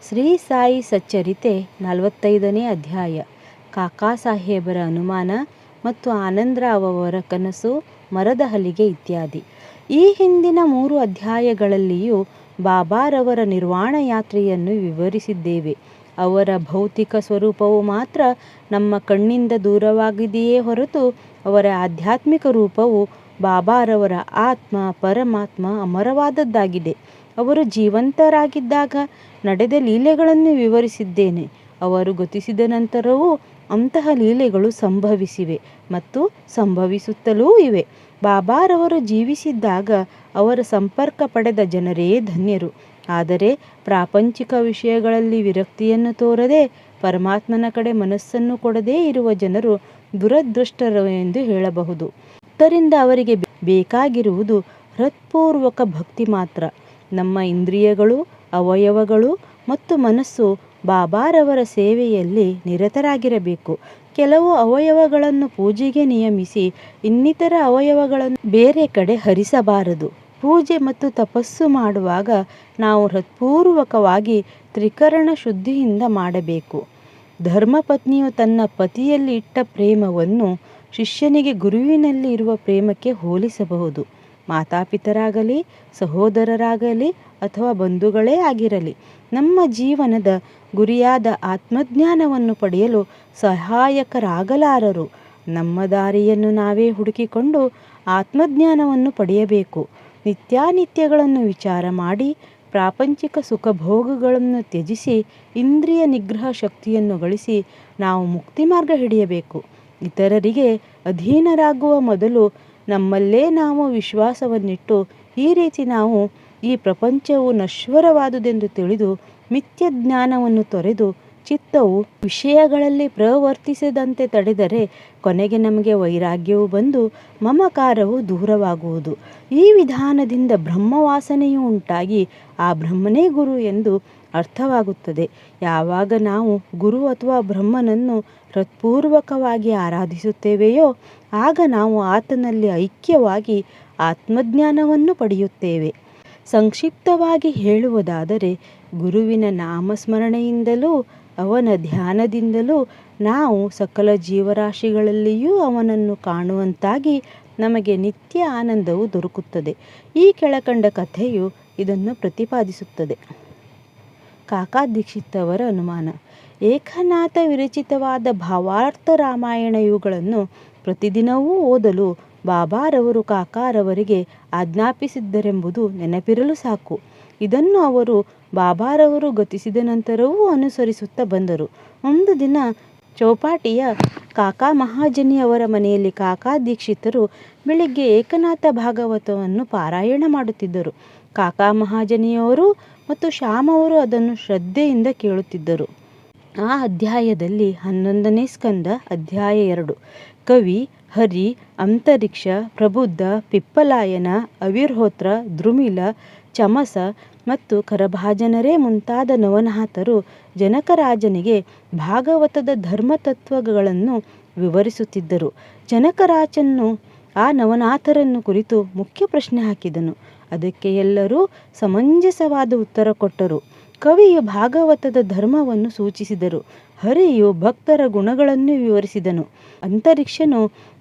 ಶ್ರೀ ಸಾಯಿ ಸಚ್ಚರಿತೆ 45ನೇ ಅಧ್ಯಾಯ. ಕಾಕಾ ಸಾಹೇಬರ ಅನುಮಾನ ಮತ್ತು ಆನಂದರಾವ್ ಅವರ ಕನಸು, ಮರದ ಹಲಿಗೆ ಇತ್ಯಾದಿ. ಈ ಹಿಂದಿನ 3 ಅಧ್ಯಾಯಗಳಲ್ಲಿಯೂ ಬಾಬಾರವರ ನಿರ್ವಾಣ ಯಾತ್ರೆಯನ್ನು ವಿವರಿಸಿದ್ದೇವೆ. ಅವರ ಭೌತಿಕ ಸ್ವರೂಪವು ಮಾತ್ರ ನಮ್ಮ ಕಣ್ಣಿಂದ ದೂರವಾಗಿದೆಯೇ ಹೊರತು ಅವರ ಆಧ್ಯಾತ್ಮಿಕ ರೂಪವು ಬಾಬಾರವರ ಆತ್ಮ ಪರಮಾತ್ಮ ಅಮರವಾದದ್ದಾಗಿದೆ. ಅವರು ಜೀವಂತರಾಗಿದ್ದಾಗ ನಡೆದ ಲೀಲೆಗಳನ್ನು ವಿವರಿಸಿದ್ದೇನೆ. ಅವರು ಗತಿಸಿದ ನಂತರವೂ ಅಂತಹ ಲೀಲೆಗಳು ಸಂಭವಿಸಿವೆ ಮತ್ತು ಸಂಭವಿಸುತ್ತಲೂ ಇವೆ. ಬಾಬಾರವರು ಜೀವಿಸಿದ್ದಾಗ ಅವರ ಸಂಪರ್ಕ ಪಡೆದ ಜನರೇ ಧನ್ಯರು. ಆದರೆ ಪ್ರಾಪಂಚಿಕ ವಿಷಯಗಳಲ್ಲಿ ವಿರಕ್ತಿಯನ್ನು ತೋರದೆ ಪರಮಾತ್ಮನ ಕಡೆ ಮನಸ್ಸನ್ನು ಕೊಡದೇ ಇರುವ ಜನರು ದುರದೃಷ್ಟರು ಎಂದು ಹೇಳಬಹುದು. ಆದ್ದರಿಂದ ಅವರಿಗೆ ಬೇಕಾಗಿರುವುದು ಹೃತ್ಪೂರ್ವಕ ಭಕ್ತಿ ಮಾತ್ರ. ನಮ್ಮ ಇಂದ್ರಿಯಗಳು, ಅವಯವಗಳು ಮತ್ತು ಮನಸ್ಸು ಬಾಬಾರವರ ಸೇವೆಯಲ್ಲಿ ನಿರತರಾಗಿರಬೇಕು. ಕೆಲವು ಅವಯವಗಳನ್ನು ಪೂಜೆಗೆ ನಿಯಮಿಸಿ ಇನ್ನಿತರ ಅವಯವಗಳನ್ನು ಬೇರೆ ಕಡೆ ಹರಿಸಬಾರದು. ಪೂಜೆ ಮತ್ತು ತಪಸ್ಸು ಮಾಡುವಾಗ ನಾವು ಹೃತ್ಪೂರ್ವಕವಾಗಿ ತ್ರಿಕರಣ ಶುದ್ಧಿಯಿಂದ ಮಾಡಬೇಕು. ಧರ್ಮಪತ್ನಿಯು ತನ್ನ ಪತಿಯಲ್ಲಿ ಇಟ್ಟ ಪ್ರೇಮವನ್ನು ಶಿಷ್ಯನಿಗೆ ಗುರುವಿನಲ್ಲಿ ಇರುವ ಪ್ರೇಮಕ್ಕೆ ಹೋಲಿಸಬಹುದು. ಮಾತಾಪಿತರಾಗಲಿ, ಸಹೋದರರಾಗಲಿ ಅಥವಾ ಬಂಧುಗಳೇ ಆಗಿರಲಿ, ನಮ್ಮ ಜೀವನದ ಗುರಿಯಾದ ಆತ್ಮಜ್ಞಾನವನ್ನು ಪಡೆಯಲು ಸಹಾಯಕರಾಗಲಾರರು. ನಮ್ಮ ದಾರಿಯನ್ನು ನಾವೇ ಹುಡುಕಿಕೊಂಡು ಆತ್ಮಜ್ಞಾನವನ್ನು ಪಡೆಯಬೇಕು. ನಿತ್ಯಾನಿತ್ಯಗಳನ್ನು ವಿಚಾರ ಮಾಡಿ ಪ್ರಾಪಂಚಿಕ ಸುಖಭೋಗಗಳನ್ನು ತ್ಯಜಿಸಿ ಇಂದ್ರಿಯ ನಿಗ್ರಹ ಶಕ್ತಿಯನ್ನು ಗಳಿಸಿ ನಾವು ಮುಕ್ತಿ ಮಾರ್ಗ ಹಿಡಿಯಬೇಕು. ಇತರರಿಗೆ ಅಧೀನರಾಗುವ ಮೊದಲು ನಮ್ಮಲ್ಲೇ ನಾವು ವಿಶ್ವಾಸವನ್ನಿಟ್ಟು ಈ ರೀತಿ ನಾವು ಈ ಪ್ರಪಂಚವು ನಶ್ವರವಾದುದೆಂದು ತಿಳಿದು ಮಿಥ್ಯ ಜ್ಞಾನವನ್ನು ತೊರೆದು ಚಿತ್ತವು ವಿಷಯಗಳಲ್ಲಿ ಪ್ರವರ್ತಿಸದಂತೆ ತಡೆದರೆ ಕೊನೆಗೆ ನಮಗೆ ವೈರಾಗ್ಯವು ಬಂದು ಮಮಕಾರವು ದೂರವಾಗುವುದು. ಈ ವಿಧಾನದಿಂದ ಬ್ರಹ್ಮವಾಸನೆಯು ಉಂಟಾಗಿ ಆ ಬ್ರಹ್ಮನೇ ಗುರು ಎಂದು ಅರ್ಥವಾಗುತ್ತದೆ. ಯಾವಾಗ ನಾವು ಗುರು ಅಥವಾ ಬ್ರಹ್ಮನನ್ನು ಹೃತ್ಪೂರ್ವಕವಾಗಿ ಆರಾಧಿಸುತ್ತೇವೆಯೋ ಆಗ ನಾವು ಆತನಲ್ಲಿ ಐಕ್ಯವಾಗಿ ಆತ್ಮಜ್ಞಾನವನ್ನು ಪಡೆಯುತ್ತೇವೆ. ಸಂಕ್ಷಿಪ್ತವಾಗಿ ಹೇಳುವುದಾದರೆ, ಗುರುವಿನ ನಾಮಸ್ಮರಣೆಯಿಂದಲೂ ಅವನ ಧ್ಯಾನದಿಂದಲೂ ನಾವು ಸಕಲ ಜೀವರಾಶಿಗಳಲ್ಲಿಯೂ ಅವನನ್ನು ಕಾಣುವಂತಾಗಿ ನಮಗೆ ನಿತ್ಯ ಆನಂದವು ದೊರಕುತ್ತದೆ. ಈ ಕೆಳಕಂಡ ಕಥೆಯು ಇದನ್ನು ಪ್ರತಿಪಾದಿಸುತ್ತದೆ. ಕಾಕಾ ದೀಕ್ಷಿತ್ ಅವರ ಅನುಮಾನ. ಏಕನಾಥ ವಿರಚಿತವಾದ ಭಾವಾರ್ಥ ರಾಮಾಯಣ ಇವುಗಳನ್ನು ಪ್ರತಿದಿನವೂ ಓದಲು ಬಾಬಾರವರು ಕಾಕಾರವರಿಗೆ ಆಜ್ಞಾಪಿಸಿದ್ದರೆಂಬುದು ನೆನಪಿರಲು ಸಾಕು. ಇದನ್ನು ಅವರು ಬಾಬಾರವರು ಗತಿಸಿದ ನಂತರವೂ ಅನುಸರಿಸುತ್ತಾ ಬಂದರು. ಒಂದು ದಿನ ಚೌಪಾಟಿಯ ಕಾಕಾ ಮಹಾಜನಿ ಅವರ ಮನೆಯಲ್ಲಿ ಕಾಕಾ ದೀಕ್ಷಿತರು ಬೆಳಿಗ್ಗೆ ಏಕನಾಥ ಭಾಗವತವನ್ನು ಪಾರಾಯಣ ಮಾಡುತ್ತಿದ್ದರು. ಕಾಕಾ ಮಹಾಜನಿಯವರು ಮತ್ತು ಶ್ಯಾಮ್ ಅವರು ಅದನ್ನು ಶ್ರದ್ಧೆಯಿಂದ ಕೇಳುತ್ತಿದ್ದರು. ಆ ಅಧ್ಯಾಯದಲ್ಲಿ 11ನೇ ಸ್ಕಂದ ಅಧ್ಯಾಯ 2 ಕವಿ, ಹರಿ, ಅಂತರಿಕ್ಷ, ಪ್ರಬುದ್ಧ, ಪಿಪ್ಪಲಾಯನ, ಅವಿರ್ಹೋತ್ರ, ದ್ರುಮಿಲ, ಚಮಸ ಮತ್ತು ಕರಭಾಜನರೇ ಮುಂತಾದ ನವನಾಥರು ಜನಕರಾಜನಿಗೆ ಭಾಗವತದ ಧರ್ಮತತ್ವಗಳನ್ನು ವಿವರಿಸುತ್ತಿದ್ದರು. ಜನಕರಾಜನು ಆ ನವನಾಥರನ್ನು ಕುರಿತು ಮುಖ್ಯ ಪ್ರಶ್ನೆ ಹಾಕಿದನು. ಅದಕ್ಕೆ ಎಲ್ಲರೂ ಸಮಂಜಸವಾದ ಉತ್ತರ ಕೊಟ್ಟರು. ಕವಿಯು ಭಾಗವತದ ಧರ್ಮವನ್ನು ಸೂಚಿಸಿದರು. ಹರಿಯು ಭಕ್ತರ ಗುಣಗಳನ್ನು ವಿವರಿಸಿದನು. ಅಂತರಿಕ್ಷನು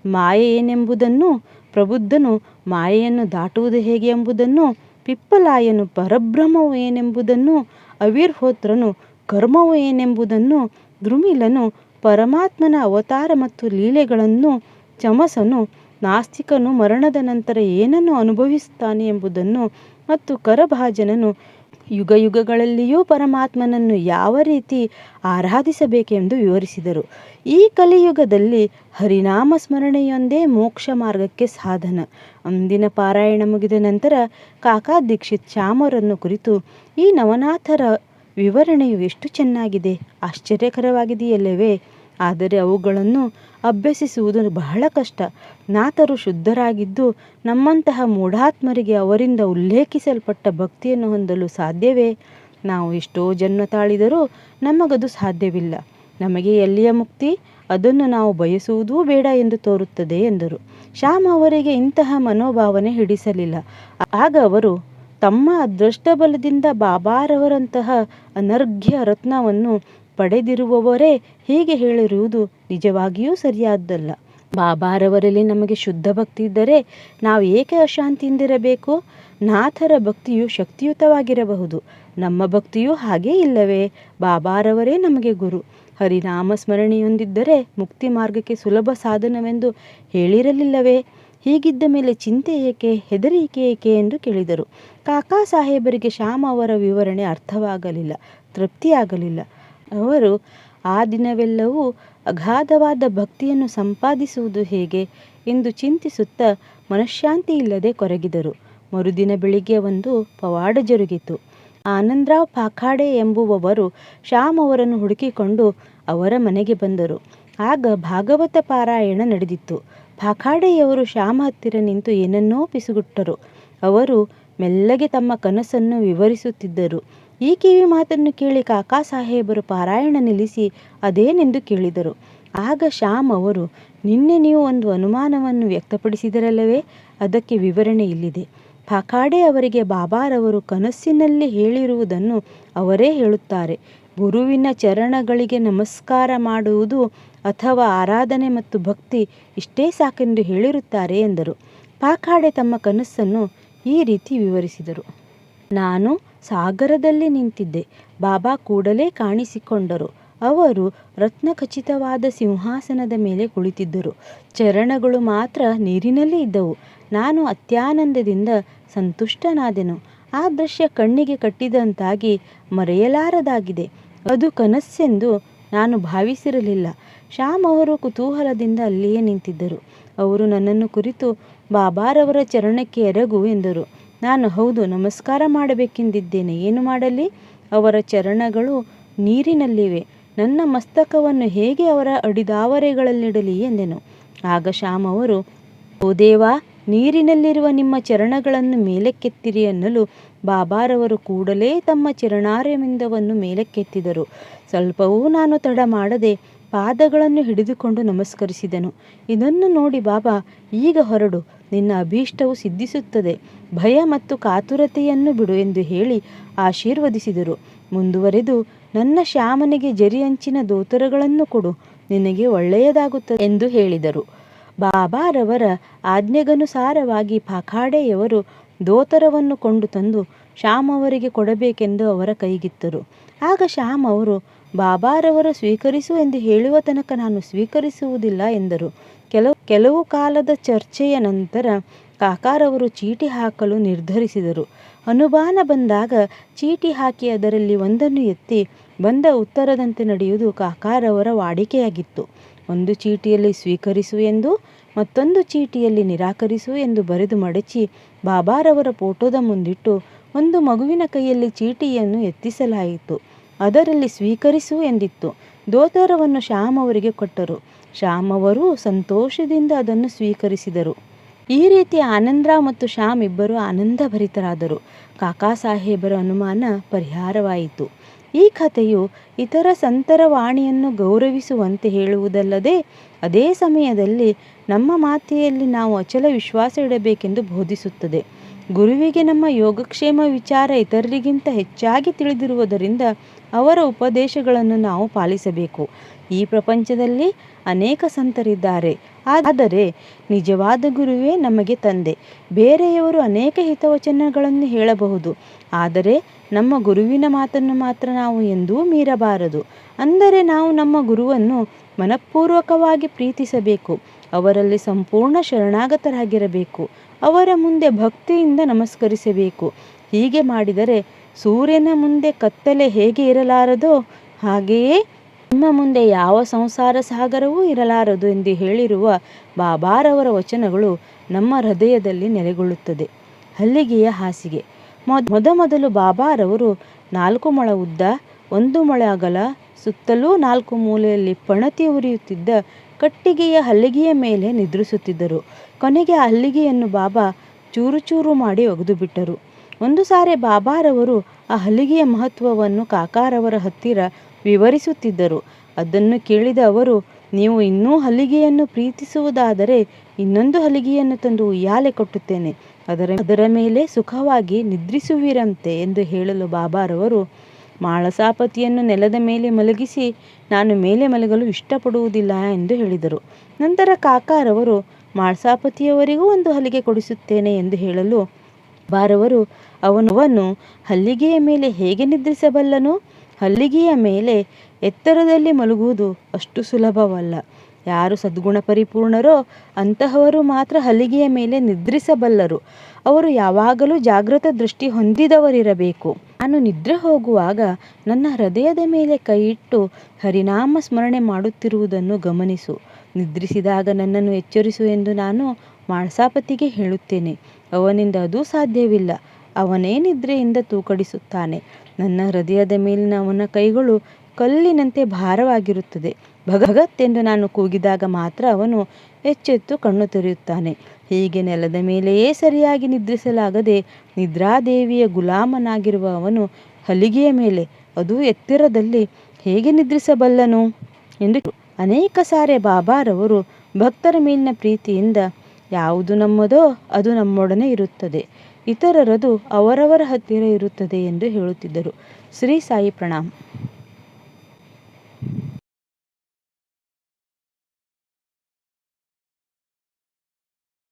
ಮಾಯೆ ಏನೆಂಬುದನ್ನು, ಪ್ರಬುದ್ಧನು ಮಾಯೆಯನ್ನು ದಾಟುವುದು ಹೇಗೆ ಎಂಬುದನ್ನು, ಪಿಪ್ಪಲಾಯನು ಪರಬ್ರಹ್ಮವು ಏನೆಂಬುದನ್ನು, ಅವಿರ್ಹೋತ್ರನು ಕರ್ಮವು ಏನೆಂಬುದನ್ನು, ದ್ರುಮಿಲನು ಪರಮಾತ್ಮನ ಅವತಾರ ಮತ್ತು ಲೀಲೆಗಳನ್ನು, ಚಮಸನು ನಾಸ್ತಿಕನು ಮರಣದ ನಂತರ ಏನನ್ನು ಅನುಭವಿಸುತ್ತಾನೆ ಎಂಬುದನ್ನು ಮತ್ತು ಕರಭಾಜನನು ಯುಗಯುಗಗಳಲ್ಲಿಯೂ ಪರಮಾತ್ಮನನ್ನು ಯಾವ ರೀತಿ ಆರಾಧಿಸಬೇಕೆಂದು ವಿವರಿಸಿದರು. ಈ ಕಲಿಯುಗದಲ್ಲಿ ಹರಿನಾಮ ಸ್ಮರಣೆಯೊಂದೇ ಮೋಕ್ಷ ಮಾರ್ಗಕ್ಕೆ ಸಾಧನ. ಅಂದಿನ ಪಾರಾಯಣ ಮುಗಿದ ನಂತರ ಕಾಕಾ ದೀಕ್ಷಿತ್ ಶ್ಯಾಮರನ್ನು ಕುರಿತು, ಈ ನವನಾಥರ ವಿವರಣೆಯು ಎಷ್ಟು ಚೆನ್ನಾಗಿದೆ, ಆಶ್ಚರ್ಯಕರವಾಗಿದೆಯಲ್ಲವೇ? ಆದರೆ ಅವುಗಳನ್ನು ಅಭ್ಯಸಿಸುವುದು ಬಹಳ ಕಷ್ಟ. ನಾಥರು ಶುದ್ಧರಾಗಿದ್ದು ನಮ್ಮಂತಹ ಮೂಢಾತ್ಮರಿಗೆ ಅವರಿಂದ ಉಲ್ಲೇಖಿಸಲ್ಪಟ್ಟ ಭಕ್ತಿಯನ್ನು ಹೊಂದಲು ಸಾಧ್ಯವೇ? ನಾವು ಎಷ್ಟೋ ಜನ್ಮ ತಾಳಿದರೂ ನಮಗದು ಸಾಧ್ಯವಿಲ್ಲ. ನಮಗೆ ಎಲ್ಲಿಯ ಮುಕ್ತಿ? ಅದನ್ನು ನಾವು ಬಯಸುವುದೂ ಬೇಡ ಎಂದು ತೋರುತ್ತದೆ ಎಂದರು. ಶ್ಯಾಮ್ ಅವರಿಗೆ ಇಂತಹ ಮನೋಭಾವನೆ ಹಿಡಿಸಲಿಲ್ಲ. ಆಗ ಅವರು, ತಮ್ಮ ಅದೃಷ್ಟಬಲದಿಂದ ಬಾಬಾರವರಂತಹ ಅನರ್ಘ್ಯ ರತ್ನವನ್ನು ಪಡೆದಿರುವವರೇ ಹೀಗೆ ಹೇಳಿರುವುದು ನಿಜವಾಗಿಯೂ ಸರಿಯಾದ್ದಲ್ಲ. ಬಾಬಾರವರಲ್ಲಿ ನಮಗೆ ಶುದ್ಧ ಭಕ್ತಿ ಇದ್ದರೆ ನಾವು ಏಕೆ ಅಶಾಂತಿಯಿಂದಿರಬೇಕು? ನಾಥರ ಭಕ್ತಿಯು ಶಕ್ತಿಯುತವಾಗಿರಬಹುದು, ನಮ್ಮ ಭಕ್ತಿಯೂ ಹಾಗೇ ಇಲ್ಲವೇ? ಬಾಬಾರವರೇ ನಮಗೆ ಗುರು. ಹರಿನಾಮ ಸ್ಮರಣೆಯೊಂದಿದ್ದರೆ ಮುಕ್ತಿ ಮಾರ್ಗಕ್ಕೆ ಸುಲಭ ಸಾಧನವೆಂದು ಹೇಳಿರಲಿಲ್ಲವೇ? ಹೀಗಿದ್ದ ಮೇಲೆ ಚಿಂತೆ ಏಕೆ, ಹೆದರಿಕೆ ಏಕೆ ಎಂದು ಕೇಳಿದರು. ಕಾಕಾ ಸಾಹೇಬರಿಗೆ ಶ್ಯಾಮ್ ಅವರ ವಿವರಣೆ ಅರ್ಥವಾಗಲಿಲ್ಲ, ತೃಪ್ತಿಯಾಗಲಿಲ್ಲ. ಅವರು ಆ ದಿನವೆಲ್ಲವೂ ಅಗಾಧವಾದ ಭಕ್ತಿಯನ್ನು ಸಂಪಾದಿಸುವುದು ಹೇಗೆ ಎಂದು ಚಿಂತಿಸುತ್ತಾ ಮನಃಶಾಂತಿ ಇಲ್ಲದೆ ಕೊರಗಿದರು. ಮರುದಿನ ಬೆಳಿಗ್ಗೆ ಒಂದು ಪವಾಡ ಜರುಗಿತು. ಆನಂದರಾವ್ ಪಾಖಾಡೆ ಎಂಬುವವರು ಶ್ಯಾಮ್ ಅವರನ್ನು ಹುಡುಕಿಕೊಂಡು ಅವರ ಮನೆಗೆ ಬಂದರು. ಆಗ ಭಾಗವತ ಪಾರಾಯಣ ನಡೆದಿತ್ತು. ಪಾಖಾಡೆಯವರು ಶ್ಯಾಮ್ ಹತ್ತಿರ ನಿಂತು ಏನನ್ನೋ ಪಿಸುಗುಟ್ಟರು. ಅವರು ಮೆಲ್ಲಗೆ ತಮ್ಮ ಕನಸನ್ನು ವಿವರಿಸುತ್ತಿದ್ದರು. ಈ ಕಿವಿ ಮಾತನ್ನು ಕೇಳಿ ಕಾಕಾ ಸಾಹೇಬರು ಪಾರಾಯಣ ನಿಲ್ಲಿಸಿ ಅದೇನೆಂದು ಕೇಳಿದರು. ಆಗ ಶ್ಯಾಮ್ ಅವರು, ನಿನ್ನೆ ನೀವು ಒಂದು ಅನುಮಾನವನ್ನು ವ್ಯಕ್ತಪಡಿಸಿದರಲ್ಲವೇ, ಅದಕ್ಕೆ ವಿವರಣೆ ಇಲ್ಲಿದೆ. ಪಾಖಾಡೆ ಅವರಿಗೆ ಬಾಬಾರವರು ಕನಸಿನಲ್ಲಿ ಹೇಳಿರುವುದನ್ನು ಅವರೇ ಹೇಳುತ್ತಾರೆ. ಗುರುವಿನ ಚರಣಗಳಿಗೆ ನಮಸ್ಕಾರ ಮಾಡುವುದು ಅಥವಾ ಆರಾಧನೆ ಮತ್ತು ಭಕ್ತಿ ಇಷ್ಟೇ ಸಾಕೆಂದು ಹೇಳಿರುತ್ತಾರೆ ಎಂದರು. ಪಾಖಾಡೆ ತಮ್ಮ ಕನಸನ್ನು ಈ ರೀತಿ ವಿವರಿಸಿದರು. ನಾನು ಸಾಗರದಲ್ಲಿ ನಿಂತಿದ್ದೆ. ಬಾಬಾ ಕೂಡಲೇ ಕಾಣಿಸಿಕೊಂಡರು. ಅವರು ರತ್ನಖಚಿತವಾದ ಸಿಂಹಾಸನದ ಮೇಲೆ ಕುಳಿತಿದ್ದರು. ಚರಣಗಳು ಮಾತ್ರ ನೀರಿನಲ್ಲಿ ಇದ್ದವು. ನಾನು ಅತ್ಯಾನಂದದಿಂದ ಸಂತುಷ್ಟನಾದೆನು. ಆ ದೃಶ್ಯ ಕಣ್ಣಿಗೆ ಕಟ್ಟಿದಂತಾಗಿ ಮರೆಯಲಾರದಾಗಿದೆ. ಅದು ಕನಸೆಂದು ನಾನು ಭಾವಿಸಿರಲಿಲ್ಲ. ಶ್ಯಾಮ್ ಅವರು ಕುತೂಹಲದಿಂದ ಅಲ್ಲಿಯೇ ನಿಂತಿದ್ದರು. ಅವರು ನನ್ನನ್ನು ಕುರಿತು ಬಾಬಾರವರ ಚರಣಕ್ಕೆ ಎರಗು ಎಂದರು. ನಾನು ಹೌದು, ನಮಸ್ಕಾರ ಮಾಡಬೇಕೆಂದಿದ್ದೇನೆ, ಏನು ಮಾಡಲಿ? ಅವರ ಚರಣಗಳು ನೀರಿನಲ್ಲಿವೆ. ನನ್ನ ಮಸ್ತಕವನ್ನು ಹೇಗೆ ಅವರ ಅಡಿದಾವರೆಗಳಲ್ಲಿಡಲಿ ಎಂದೆನು. ಆಗ ಶ್ಯಾಮ್ ಅವರು, ಓ ದೇವಾ, ನೀರಿನಲ್ಲಿರುವ ನಿಮ್ಮ ಚರಣಗಳನ್ನು ಮೇಲಕ್ಕೆತ್ತಿರಿ ಅನ್ನಲು ಬಾಬಾರವರು ಕೂಡಲೇ ತಮ್ಮ ಚರಣಾರವಿಂದವನ್ನು ಮೇಲಕ್ಕೆತ್ತಿದರು. ಸ್ವಲ್ಪವೂ ನಾನು ತಡ ಮಾಡದೆ ಪಾದಗಳನ್ನು ಹಿಡಿದುಕೊಂಡು ನಮಸ್ಕರಿಸಿದನು. ಇದನ್ನು ನೋಡಿ ಬಾಬಾ, ಈಗ ಹೊರಡು, ನಿನ್ನ ಅಭೀಷ್ಟವು ಸಿದ್ಧಿಸುತ್ತದೆ, ಭಯ ಮತ್ತು ಕಾತುರತೆಯನ್ನು ಬಿಡು ಎಂದು ಹೇಳಿ ಆಶೀರ್ವದಿಸಿದರು. ಮುಂದುವರೆದು, ನನ್ನ ಶ್ಯಾಮನಿಗೆ ಜರಿ ಅಂಚಿನ ದೋತರಗಳನ್ನು ಕೊಡು, ನಿನಗೆ ಒಳ್ಳೆಯದಾಗುತ್ತದೆ ಎಂದು ಹೇಳಿದರು. ಬಾಬಾರವರ ಆಜ್ಞೆಗನುಸಾರವಾಗಿ ಪಾಖಾಡೆಯವರು ದೋತರವನ್ನು ಕೊಂಡು ತಂದು ಶ್ಯಾಮ್ ಅವರಿಗೆ ಕೊಡಬೇಕೆಂದು ಅವರ ಕೈಗಿತ್ತರು. ಆಗ ಶ್ಯಾಮ್ ಅವರು, ಬಾಬಾರವರು ಸ್ವೀಕರಿಸು ಎಂದು ಹೇಳುವ ತನಕ ನಾನು ಸ್ವೀಕರಿಸುವುದಿಲ್ಲ ಎಂದರು. ಕೆಲವು ಕಾಲದ ಚರ್ಚೆಯ ನಂತರ ಕಾಕಾರವರು ಚೀಟಿ ಹಾಕಲು ನಿರ್ಧರಿಸಿದರು. ಅನುಮಾನ ಬಂದಾಗ ಚೀಟಿ ಹಾಕಿ ಅದರಲ್ಲಿ ಒಂದನ್ನು ಎತ್ತಿ ಬಂದ ಉತ್ತರದಂತೆ ನಡೆಯುವುದು ಕಾಕಾರವರ ವಾಡಿಕೆಯಾಗಿತ್ತು. ಒಂದು ಚೀಟಿಯಲ್ಲಿ ಸ್ವೀಕರಿಸು ಎಂದು, ಮತ್ತೊಂದು ಚೀಟಿಯಲ್ಲಿ ನಿರಾಕರಿಸು ಎಂದು ಬರೆದು ಮಡಚಿ ಬಾಬಾರವರ ಫೋಟೋದ ಮುಂದಿಟ್ಟು ಒಂದು ಮಗುವಿನ ಕೈಯಲ್ಲಿ ಚೀಟಿಯನ್ನು ಎತ್ತಿಸಲಾಯಿತು. ಅದರಲ್ಲಿ ಸ್ವೀಕರಿಸು ಎಂದಿತ್ತು. ದೋತರವನ್ನು ಶ್ಯಾಮ್ ಅವರಿಗೆ ಕೊಟ್ಟರು. ಶ್ಯಾಮ್ ಅವರು ಸಂತೋಷದಿಂದ ಅದನ್ನು ಸ್ವೀಕರಿಸಿದರು. ಈ ರೀತಿ ಆನಂದರಾವ್ ಮತ್ತು ಶ್ಯಾಮ್ ಇಬ್ಬರು ಆನಂದಭರಿತರಾದರು. ಕಾಕಾ ಸಾಹೇಬರ ಅನುಮಾನ ಪರಿಹಾರವಾಯಿತು. ಈ ಕಥೆಯು ಇತರ ಸಂತರ ವಾಣಿಯನ್ನು ಗೌರವಿಸುವಂತೆ ಹೇಳುವುದಲ್ಲದೆ ಅದೇ ಸಮಯದಲ್ಲಿ ನಮ್ಮ ಮಾತೆಯಲ್ಲಿ ನಾವು ಅಚಲ ವಿಶ್ವಾಸ ಇಡಬೇಕೆಂದು ಬೋಧಿಸುತ್ತದೆ. ಗುರುವಿಗೆ ನಮ್ಮ ಯೋಗಕ್ಷೇಮ ವಿಚಾರ ಇತರರಿಗಿಂತ ಹೆಚ್ಚಾಗಿ ತಿಳಿದಿರುವುದರಿಂದ ಅವರ ಉಪದೇಶಗಳನ್ನು ನಾವು ಪಾಲಿಸಬೇಕು. ಈ ಪ್ರಪಂಚದಲ್ಲಿ ಅನೇಕ ಸಂತರಿದ್ದಾರೆ, ಆದರೆ ನಿಜವಾದ ಗುರುವೇ ನಮಗೆ ತಂದೆ. ಬೇರೆಯವರು ಅನೇಕ ಹಿತವಚನಗಳನ್ನು ಹೇಳಬಹುದು, ಆದರೆ ನಮ್ಮ ಗುರುವಿನ ಮಾತನ್ನು ಮಾತ್ರ ನಾವು ಎಂದೂ ಮೀರಬಾರದು. ಅಂದರೆ ನಾವು ನಮ್ಮ ಗುರುವನ್ನು ಮನಃಪೂರ್ವಕವಾಗಿ ಪ್ರೀತಿಸಬೇಕು, ಅವರಲ್ಲಿ ಸಂಪೂರ್ಣ ಶರಣಾಗತರಾಗಿರಬೇಕು, ಅವರ ಮುಂದೆ ಭಕ್ತಿಯಿಂದ ನಮಸ್ಕರಿಸಬೇಕು. ಹೀಗೆ ಮಾಡಿದರೆ ಸೂರ್ಯನ ಮುಂದೆ ಕತ್ತಲೆ ಹೇಗೆ ಇರಲಾರದೋ ಹಾಗೆಯೇ ನಿಮ್ಮ ಮುಂದೆ ಯಾವ ಸಂಸಾರ ಸಾಗರವೂ ಇರಲಾರದು ಎಂದು ಹೇಳಿರುವ ಬಾಬಾರವರ ವಚನಗಳು ನಮ್ಮ ಹೃದಯದಲ್ಲಿ ನೆಲೆಗೊಳ್ಳುತ್ತದೆ. ಹಲ್ಲಿಗೆಯ ಹಾಸಿಗೆ. ಮೊದಮೊದಲು ಬಾಬಾರವರು 4 ಮೊಳ ಉದ್ದ, 1 ಮೊಳ ಅಗಲ, ಸುತ್ತಲೂ 4 ಮೂಲೆಯಲ್ಲಿ ಪಣತಿ ಉರಿಯುತ್ತಿದ್ದ ಕಟ್ಟಿಗೆಯ ಹಲ್ಲಿಗೆಯ ಮೇಲೆ ನಿದ್ರಿಸುತ್ತಿದ್ದರು. ಕೊನೆಗೆ ಆ ಹಲ್ಲಿಗೆಯನ್ನು ಬಾಬಾ ಚೂರು ಚೂರು ಮಾಡಿ ಒಗೆದು ಬಿಟ್ಟರು. ಒಂದು ಸಾರಿ ಬಾಬಾರವರು ಆ ಹಲ್ಲಿಗೆಯ ಮಹತ್ವವನ್ನು ಕಾಕಾರವರ ಹತ್ತಿರ ವಿವರಿಸುತ್ತಿದ್ದರು. ಅದನ್ನು ಕೇಳಿದ ಅವರು, ನೀವು ಇನ್ನೂ ಹಲ್ಲಿಗೆಯನ್ನು ಪ್ರೀತಿಸುವುದಾದರೆ ಇನ್ನೊಂದು ಹಲ್ಲಿಗೆಯನ್ನು ತಂದು ಉಯ್ಯಾಲೆ ಕಟ್ಟುತ್ತೇನೆ, ಅದರ ಮೇಲೆ ಸುಖವಾಗಿ ನಿದ್ರಿಸುವಿರಂತೆ ಎಂದು ಹೇಳಲು ಬಾಬಾರವರು ಮಾಳಸಾಪತಿಯನ್ನು ನೆಲದ ಮೇಲೆ ಮಲಗಿಸಿ ನಾನು ಮೇಲೆ ಮಲಗಲು ಇಷ್ಟಪಡುವುದಿಲ್ಲ ಎಂದು ಹೇಳಿದರು. ನಂತರ ಕಾಕಾರವರು ಮಾಳಸಾಪತಿಯವರಿಗೂ ಒಂದು ಹಲಿಗೆ ಕೊಡಿಸುತ್ತೇನೆ ಎಂದು ಹೇಳಲು ಬಾಬಾರವರು ಅವನು ಹಲ್ಲಿಗೆಯ ಮೇಲೆ ಹೇಗೆ ನಿದ್ರಿಸಬಲ್ಲನು? ಹಲ್ಲಿಗೆಯ ಮೇಲೆ ಎತ್ತರದಲ್ಲಿ ಮಲಗುವುದು ಅಷ್ಟು ಸುಲಭವಲ್ಲ. ಯಾರು ಸದ್ಗುಣ ಪರಿಪೂರ್ಣರೋ ಅಂತಹವರು ಮಾತ್ರ ಹಲಿಗೆಯ ಮೇಲೆ ನಿದ್ರಿಸಬಲ್ಲರು. ಅವರು ಯಾವಾಗಲೂ ಜಾಗೃತ ದೃಷ್ಟಿ ಹೊಂದಿದವರಿರಬೇಕು. ನಾನು ನಿದ್ರೆ ಹೋಗುವಾಗ ನನ್ನ ಹೃದಯದ ಮೇಲೆ ಕೈ ಇಟ್ಟು ಹರಿನಾಮ ಸ್ಮರಣೆ ಮಾಡುತ್ತಿರುವುದನ್ನು ಗಮನಿಸು. ನಿದ್ರಿಸಿದಾಗ ನನ್ನನ್ನು ಎಚ್ಚರಿಸು ಎಂದು ನಾನು ಮಾಳಸಾಪತಿಗೆ ಹೇಳುತ್ತೇನೆ. ಅವನಿಂದ ಅದು ಸಾಧ್ಯವಿಲ್ಲ. ಅವನೇ ನಿದ್ರೆಯಿಂದ ತೂಕಡಿಸುತ್ತಾನೆ. ನನ್ನ ಹೃದಯದ ಮೇಲಿನ ಅವನ ಕೈಗಳು ಕಲ್ಲಿನಂತೆ ಭಾರವಾಗಿರುತ್ತದೆ. ಭಗತ್ ಎಂದು ನಾನು ಕೂಗಿದಾಗ ಮಾತ್ರ ಅವನು ಎಚ್ಚೆತ್ತು ಕಣ್ಣು ತೆರೆಯುತ್ತಾನೆ. ಹೀಗೆ ನೆಲದ ಮೇಲೆಯೇ ಸರಿಯಾಗಿ ನಿದ್ರಿಸಲಾಗದೆ ನಿದ್ರಾದೇವಿಯ ಗುಲಾಮನಾಗಿರುವ ಅವನು ಹಲಿಗೆಯ ಮೇಲೆ, ಅದು ಎತ್ತರದಲ್ಲಿ ಹೇಗೆ ನಿದ್ರಿಸಬಲ್ಲನು ಎಂದು ಅನೇಕ ಸಾರಿ ಬಾಬಾರವರು ಭಕ್ತರ ಮೇಲಿನ ಪ್ರೀತಿಯಿಂದ ಯಾವುದು ನಮ್ಮದೋ ಅದು ನಮ್ಮೊಡನೆ ಇರುತ್ತದೆ, ಇತರರದು ಅವರವರ ಹತ್ತಿರ ಇರುತ್ತದೆ ಎಂದು ಹೇಳುತ್ತಿದ್ದರು. ಶ್ರೀ ಸಾಯಿ ಪ್ರಣಾಮ್.